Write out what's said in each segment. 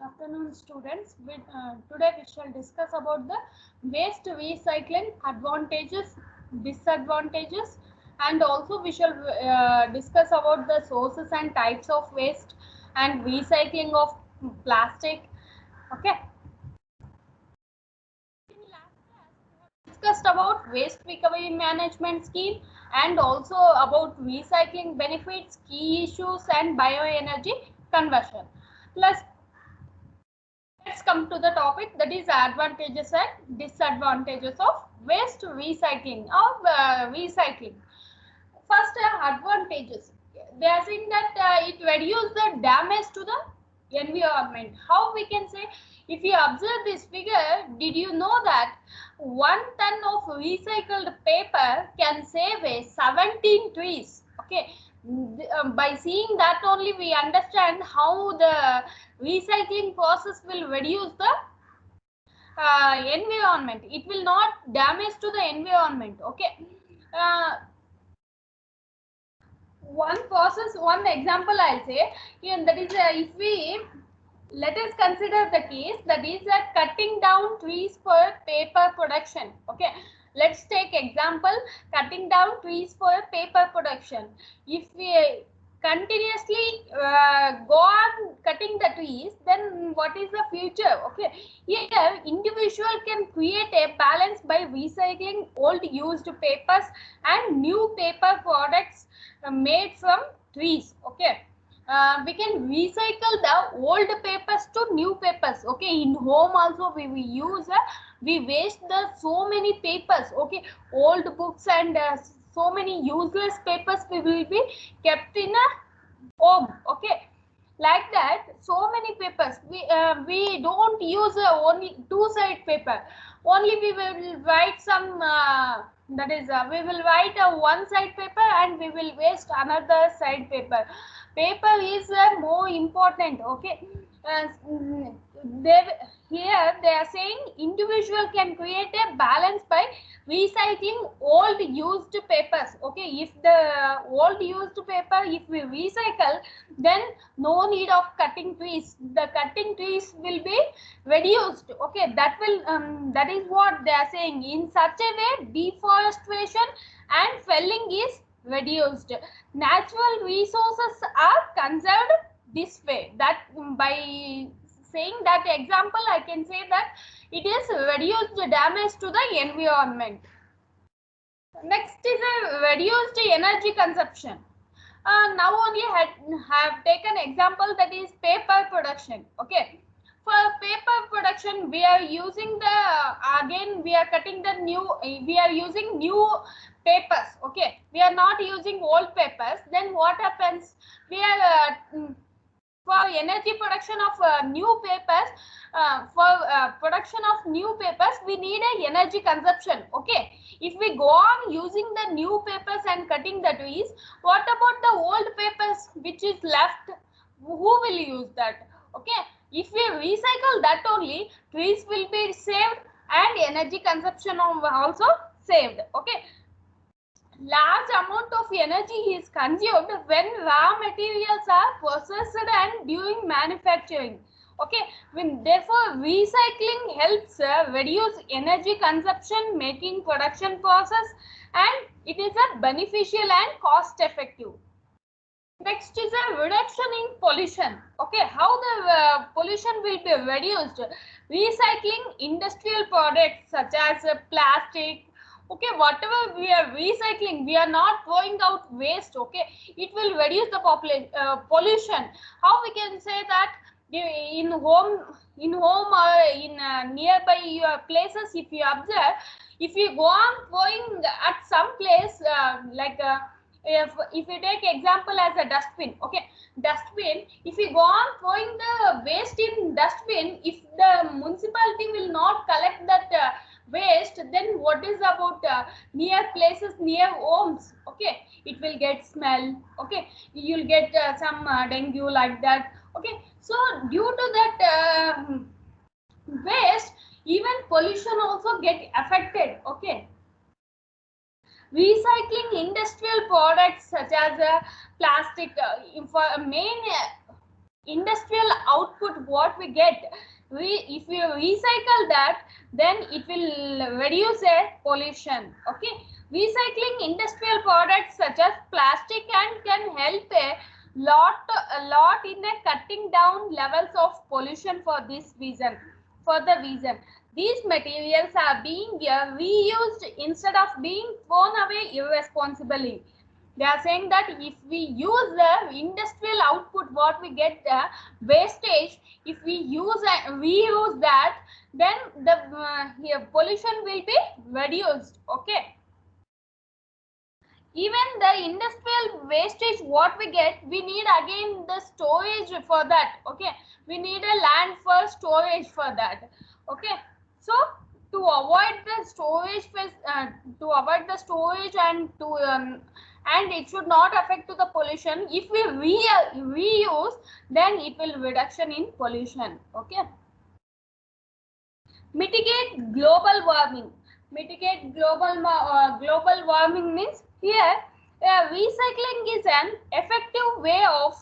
Afternoon, students. Today we shall discuss about the waste recycling advantages, disadvantages, and also we shall discuss about the sources and types of waste and recycling of plastic. Okay. In last class, we have discussed about waste recovery management scheme and also about recycling benefits, key issues, and bioenergy conversion. Let's come to the topic, that is advantages and disadvantages of waste recycling or recycling. First, advantages. They are saying that it reduces the damage to the environment. How we can say? If you observe this figure, did you know that 1 ton of recycled paper can save 17 trees? Okay. By seeing that only we understand how the recycling process will reduce the environment. It will not damage to the environment. Okay. One example I'll say, that is if we let us consider the case that is cutting down trees for paper production. Okay, let's take example cutting down trees for paper production. If we continuously go on cutting the trees, then what is the future? Okay, here individual can create a balance by recycling old used papers and new paper products made from trees. Okay, we can recycle the old papers to new papers. Okay, in home also we use we waste the so many papers. Okay, old books and so many useless papers we will be kept in a home. Okay, like that so many papers we don't use only two-side paper. Only we will write some that is we will write a one-side paper and we will waste another side paper. Paper is more important. Okay, uh, they here they are saying individual can create a balance by recycling old used papers. Okay, if the old used paper if we recycle, then no need of cutting trees. The cutting trees will be reduced. Okay, that is what they are saying. In such a way deforestation and felling is reduced. Natural resources are conserved this way. That by saying that example I can say that it is reduced damage to the environment. Next is a reduced energy consumption. Now only have taken example that is paper production. Okay, for paper production we are using the again we are cutting the new, we are using new papers. Okay, we are not using old papers. Then what happens? We are for energy production of new papers, for production of new papers we need a energy consumption. Okay, if we go on using the new papers and cutting the trees, what about the old papers which is left? Who will use that? Okay, if we recycle that only, trees will be saved and energy consumption also saved. Okay, large amount of energy is consumed when raw materials are processed and during manufacturing. Okay, therefore recycling helps reduce energy consumption, making production process, and it is a beneficial and cost effective. Next is a reduction in pollution. Okay, how the pollution will be reduced? Recycling industrial products such as plastic. Okay, whatever we are recycling, we are not throwing out waste. Okay, it will reduce the pollution. How we can say that? In home or in nearby your places, if you observe, if you go on throwing at some place if you take example as a dustbin. Okay, dustbin, if you go on throwing the waste in dustbin, if the municipality will not collect that waste, then what is about near places, near homes? Okay, it will get smell. Okay, you'll get some dengue like that. Okay, so due to that waste, even pollution also get affected. Okay, recycling industrial products such as plastic for main industrial output what we get, if we recycle that, then it will reduce air pollution. Okay, recycling industrial products such as plastic can help a lot in cutting down levels of pollution. For this reason, for the reason these materials are being reused instead of being thrown away irresponsibly. They are saying that if we use the industrial output what we get the wastage, if we reuse that, then the pollution will be reduced. Okay, even the industrial wastage what we get, we need again the storage for that. Okay, we need a land for storage for that. Okay, so to avoid the storage and to and it should not affect to the pollution, if we reuse, then it will reduction in pollution. Okay, mitigate global warming. Mitigate global warming means here recycling is an effective way of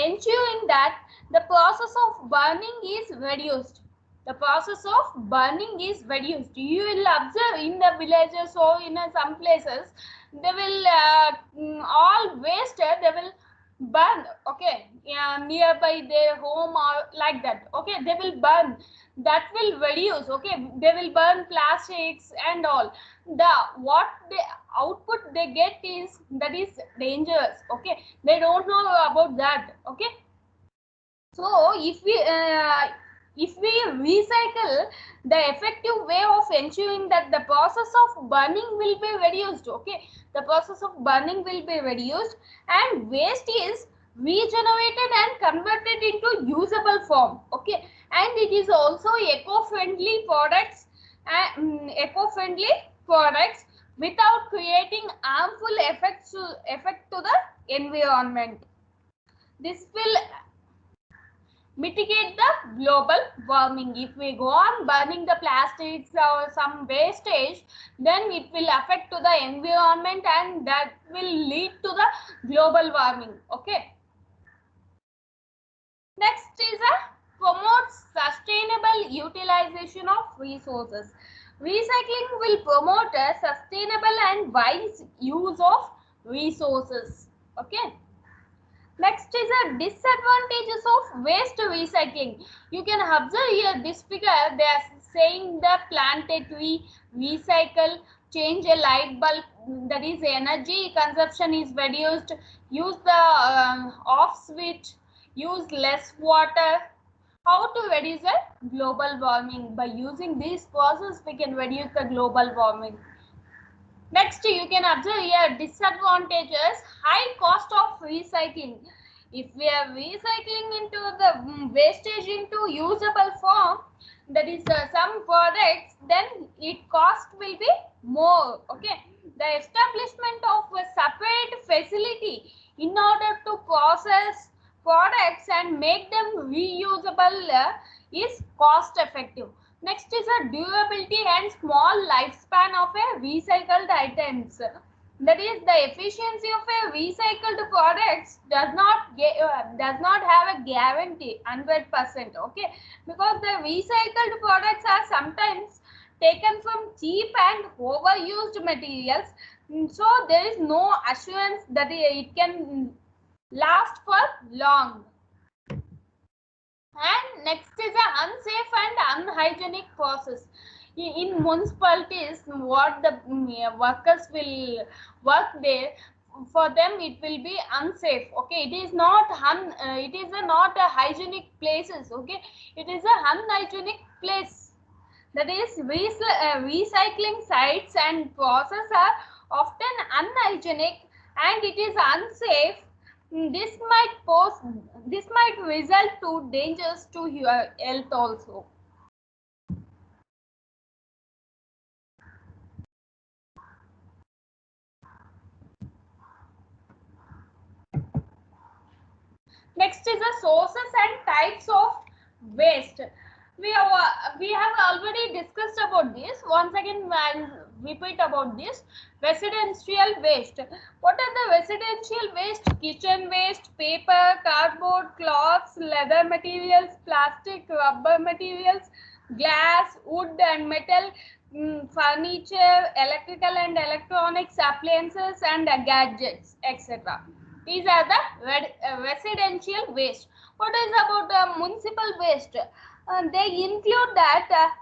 ensuring that the process of burning is reduced. The process of burning is reduced. You will observe in the villages or in some places, they will all waste they will burn. Okay, yeah, nearby their home or like that. Okay, they will burn, that will reduce. Okay, they will burn plastics and all. The what the output they get is that is dangerous. Okay, they don't know about that. Okay, so if we recycle, the effective way of ensuring that the process of burning will be reduced. Okay, the process of burning will be reduced and waste is regenerated and converted into usable form. Okay, and it is also eco-friendly products, eco-friendly products without creating harmful effect to the environment. This will mitigate the global warming. If we go on burning the plastics or some wastage, then it will affect to the environment and that will lead to the global warming. Okay, next is a promotes sustainable utilization of resources. Recycling will promote a sustainable and wise use of resources. Okay, next is a disadvantages of waste recycling. You can observe here this figure. They are saying the plant a tree, recycle, change a light bulb. That is energy consumption is reduced. Use the off switch. Use less water. How to reduce the global warming? By using this process, we can reduce the global warming. Next, you can observe here disadvantages, high cost of recycling. If we are recycling into the wastage into usable form, that is some products, then it cost will be more. Okay, the establishment of a separate facility in order to process products and make them reusable is cost effective. Next is a durability and small lifespan of a recycled items. That is, the efficiency of a recycled products does not have a guarantee 100%. Okay, because the recycled products are sometimes taken from cheap and overused materials, so there is no assurance that it can last for long. And next is an unsafe and unhygienic process. In municipalities, what the workers will work there, for them it will be unsafe. Okay, it is not not a hygienic places. Okay, it is a unhygienic place. That is, recycling sites and process are often unhygienic and it is unsafe. This might result to dangers to your health also. Next is the sources and types of waste. We have already discussed about this. Once again, repeat about this. Residential waste. What are the residential waste? Kitchen waste, paper, cardboard, cloths, leather materials, plastic, rubber materials, glass, wood and metal, furniture, electrical and electronics appliances, and gadgets, etc. These are the residential waste. What is about the municipal waste? They include that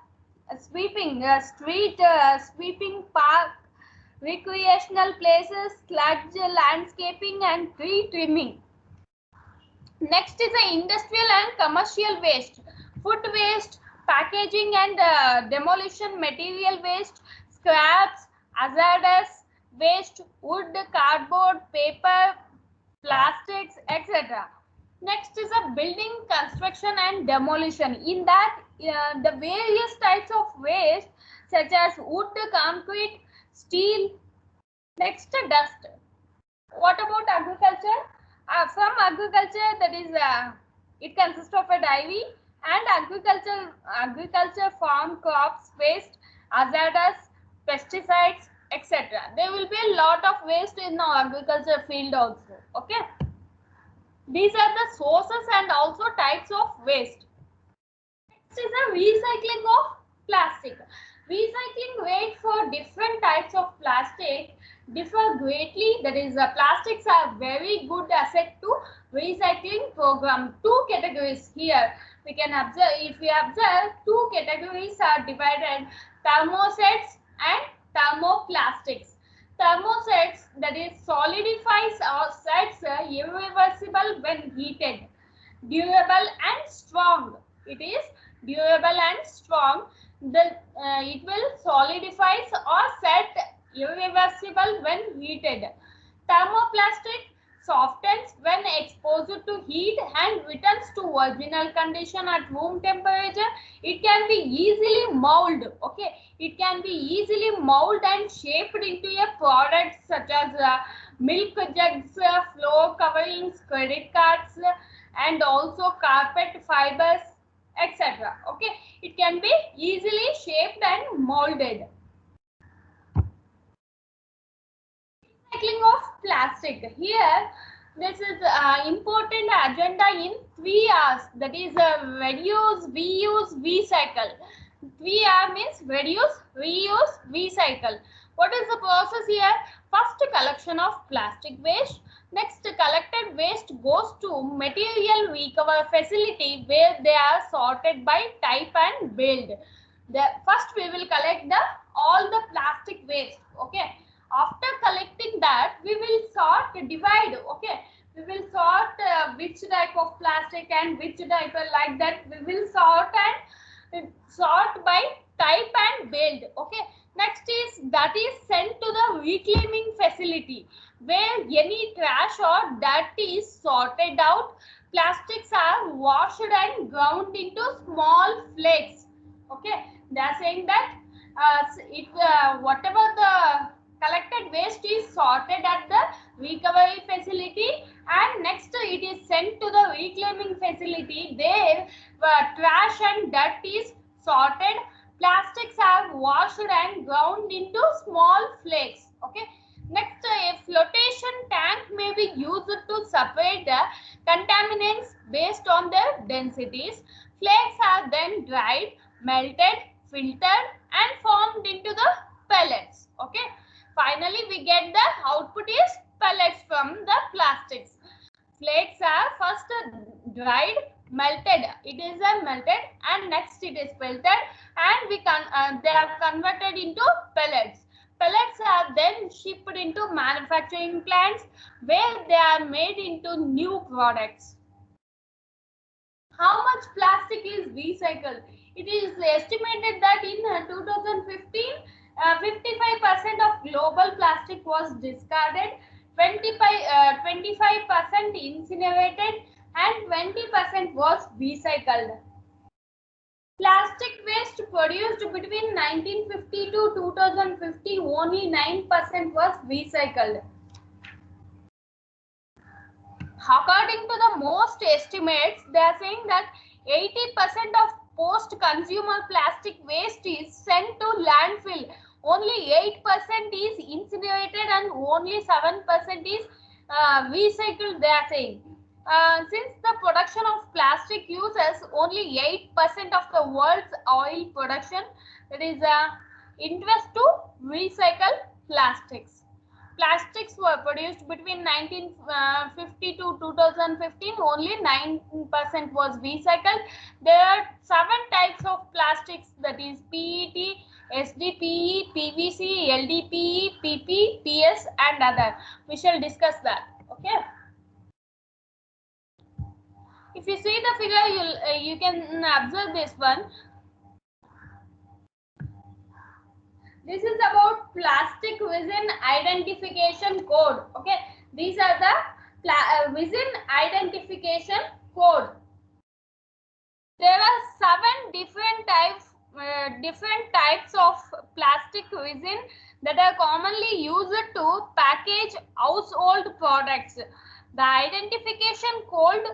sweeping, street sweeping, park, recreational places, sludge landscaping, and tree trimming. Next is the industrial and commercial waste, food waste, packaging and demolition material waste, scraps, hazardous waste, wood, cardboard, paper, plastics, etc. Next is a building construction and demolition. In that, the various types of waste such as wood, concrete, steel. Next, dust. What about agriculture? From agriculture, that is, it consists of a dairy and agriculture farm crops waste, hazardous, pesticides, etc. There will be a lot of waste in the agriculture field also. Okay. These are the sources and also types of waste. Next is the recycling of plastic. Recycling rate for different types of plastic differ greatly. That is, plastics are very good asset to recycling program. Two categories here we can observe. If we observe, two categories are divided: thermosets and thermoplastics. Thermosets, that is, solidifies or sets irreversible when heated, durable and strong. It is durable and strong. It will solidifies or set irreversible when heated. Thermoplastic softens when exposed to heat and returns to original condition at room temperature. It can be easily molded. Okay, it can be easily molded and shaped into a product such as milk jugs, floor coverings, credit cards, and also carpet fibers, etc. Okay, it can be easily shaped and molded. Recycling of plastic. Here, this is important agenda in 3 R's. That is, reduce, reuse, recycle. 3R means reduce, reuse, recycle. What is the process here? First, collection of plastic waste. Next, collected waste goes to material recovery facility where they are sorted by type and build. First, we will collect all the plastic waste. Okay. After collecting that, we will sort, divide. Okay, we will sort which type of plastic and which type, like that we will sort and sort by type and build. Okay, next is that is sent to the reclaiming facility where any trash or dirt is sorted out. Plastics are washed and ground into small flakes. Okay, they are saying that whatever the collected waste is sorted at the recovery facility, and next it is sent to the reclaiming facility. There trash and dirt is sorted, plastics are washed and ground into small flakes. Okay, next a flotation tank may be used to separate the contaminants based on their densities. Flakes are then dried, melted, filtered and formed into the pellets. Okay, finally we get the output is pellets from the plastics. Flakes are first dried, melted. It is melted and next it is filtered and they are converted into pellets. Pellets are then shipped into manufacturing plants where they are made into new products. How much plastic is recycled? It is estimated that in 2015, 55% of global plastic was discarded, 25% incinerated, and 20% was recycled. Plastic waste produced between 1950 to 2050, only 9% was recycled. According to the most estimates, they are saying that 80% of post-consumer plastic waste is sent to landfill. only 8% is incinerated and only 7% is recycled, they are saying. Since the production of plastic uses only 8% of the world's oil production, that is interest to recycle plastics. Plastics were produced between 1950 to 2015. Only 9% was recycled. There are 7 types of plastics, that is PET, SDPE, PVC, LDPE, PP, PS, and other. We shall discuss that. Okay. If you see the figure, you can observe this one. This is about plastic resin identification code. Okay, these are the resin identification code. There are 7 different types of plastic resin that are commonly used to package household products. The identification code,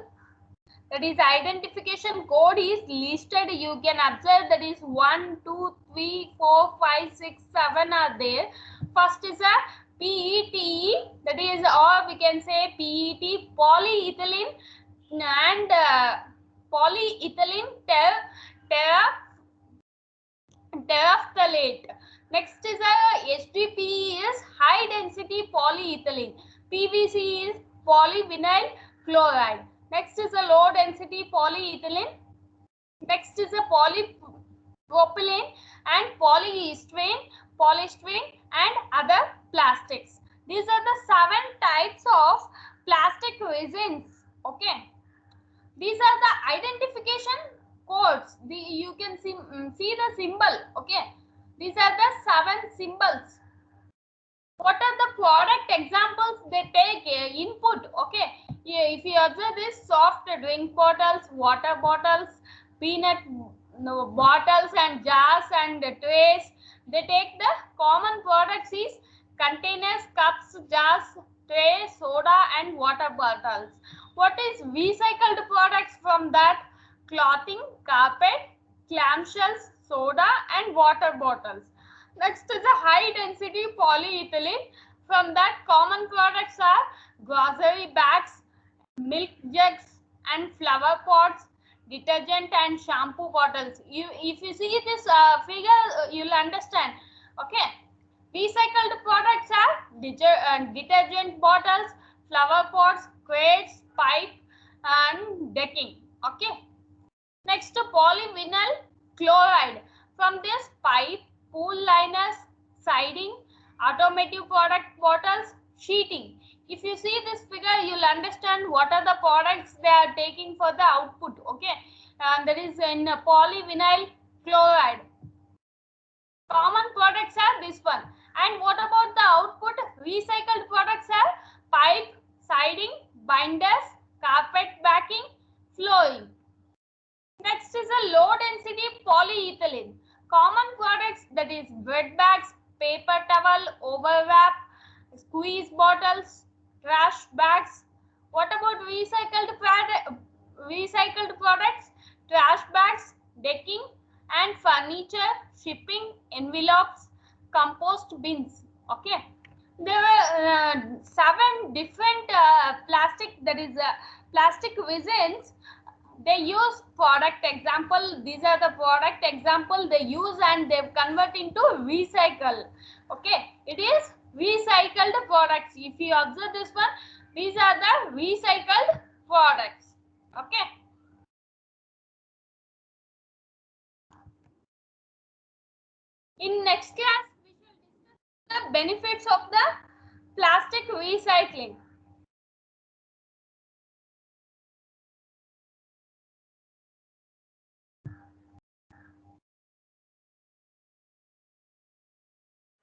that is identification code, is listed. You can observe that is 1, 2, 3, 4, 5, 6, 7 are there. First is a PETE, that is, or we can say PET, polyethylene and polyethylene terephthalate. Next is a HDPE, is high density polyethylene. PVC is polyvinyl chloride. Next is a low density polyethylene. Next is a polypropylene and polystyrene and other plastics. These are the 7 types of plastic resins. Okay. These are the identification codes. You can see the symbol. Okay. These are the 7 symbols. What are the product examples they take input? Okay. If you observe this, soft drink bottles, water bottles, peanut bottles and jars and trays, they take the common products is containers, cups, jars, tray, soda and water bottles. What is recycled products from that? Clothing, carpet, clamshells, soda and water bottles. Next is a high density polyethylene. From that, common products are grocery bags, milk jugs and flower pots, detergent and shampoo bottles. If you see this figure, you'll understand. Okay. Recycled products are detergent bottles, flower pots, crates, pipe and decking. Okay. Next, polyvinyl chloride. From this, pipe, pool liners, siding, automotive product bottles, sheeting. If you see this figure, you'll understand what are the products they are taking for the output. Okay, and that is in polyvinyl chloride. Common products are this one. And what about the output? Recycled products are pipe, siding, binders, carpet backing, flooring. Next is a low density polyethylene. Common products, that is bread bags, paper towel, overwrap, squeeze bottles, trash bags. What about recycled products? Trash bags, decking and furniture, shipping, envelopes, compost bins. Okay. There are 7 different plastic resins. They use product example. These are the product example they use and they convert into recycle. Okay, it is recycled products. If you observe this one, these are the recycled products. Okay. In next class, we shall discuss the benefits of the plastic recycling.